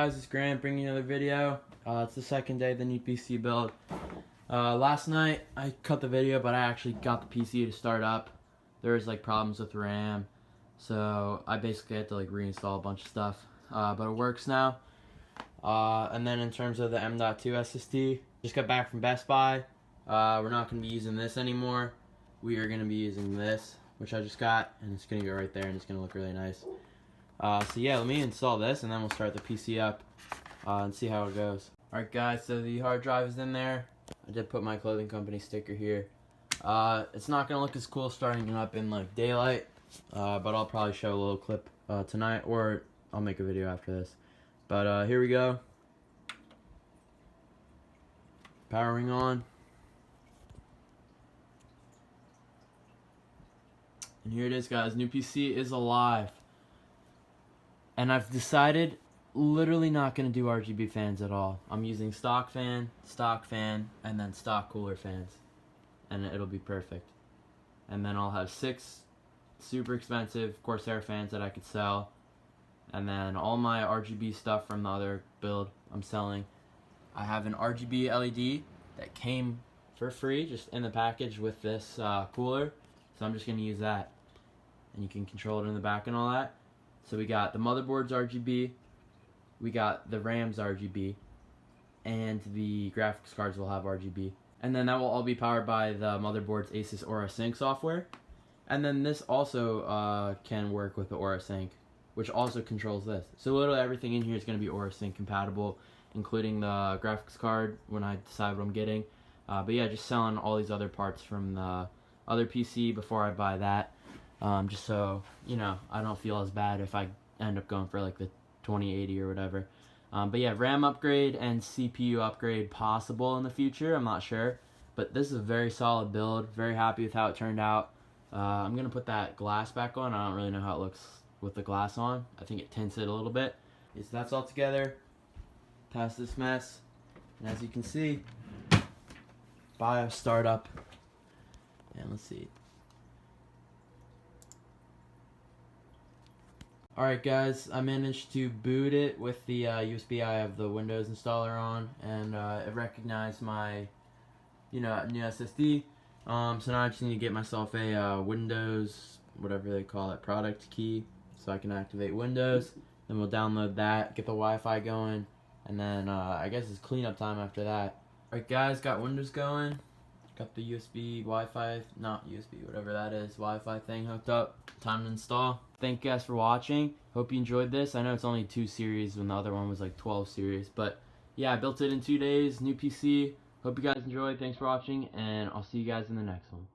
guys, it's Grant bringing you another video. It's the second day of the new PC build. Last night I cut the video, but I actually got the PC to start up. There was like problems with RAM, so I basically had to like reinstall a bunch of stuff, but it works now. And then in terms of the M.2 SSD, just got back from Best Buy. We're not going to be using this anymore. We are going to be using this, which I just got, and it's going to go right there, and it's going to look really nice. So yeah, let me install this, and then we'll start the PC up and see how it goes. Alright guys, so the hard drive is in there. I did put my clothing company sticker here. It's not going to look as cool starting it up in like daylight, but I'll probably show a little clip tonight, or I'll make a video after this. But here we go. Powering on. And here it is, guys. New PC is alive. And I've decided literally not going to do RGB fans at all. I'm using stock fan, and then stock cooler fans. And it'll be perfect. And then I'll have 6 super expensive Corsair fans that I could sell. And then all my RGB stuff from the other build I'm selling. I have an RGB LED that came for free just in the package with this cooler. So I'm just going to use that. And you can control it in the back and all that. So we got the motherboard's RGB, we got the RAM's RGB, and the graphics cards will have RGB. And then that will all be powered by the motherboard's Asus Aura Sync software. And then this also can work with the Aura Sync, which also controls this. So literally everything in here is going to be Aura Sync compatible, including the graphics card when I decide what I'm getting. But yeah, just selling all these other parts from the other PC before I buy that. Just so, you know, I don't feel as bad if I end up going for like the 2080 or whatever. But yeah, RAM upgrade and CPU upgrade possible in the future. I'm not sure. But this is a very solid build. Very happy with how it turned out. I'm going to put that glass back on. I don't really know how it looks with the glass on. I think it tints it a little bit. So that's all together. Past this mess. And as you can see, BIOS startup. And let's see. Alright guys, I managed to boot it with the USB I have the Windows installer on, and it recognized my, new SSD. So now I just need to get myself a Windows, whatever they call it, product key, so I can activate Windows. Then we'll download that, get the Wi-Fi going, and then I guess it's cleanup time after that. Alright guys, got Windows going. Got the USB, Wi-Fi, not USB, whatever that is, Wi-Fi thing hooked up. Time to install. Thank you guys for watching. Hope you enjoyed this. I know it's only 2 series when the other one was like 12 series. But yeah, I built it in 2 days. New PC. Hope you guys enjoyed. Thanks for watching, and I'll see you guys in the next one.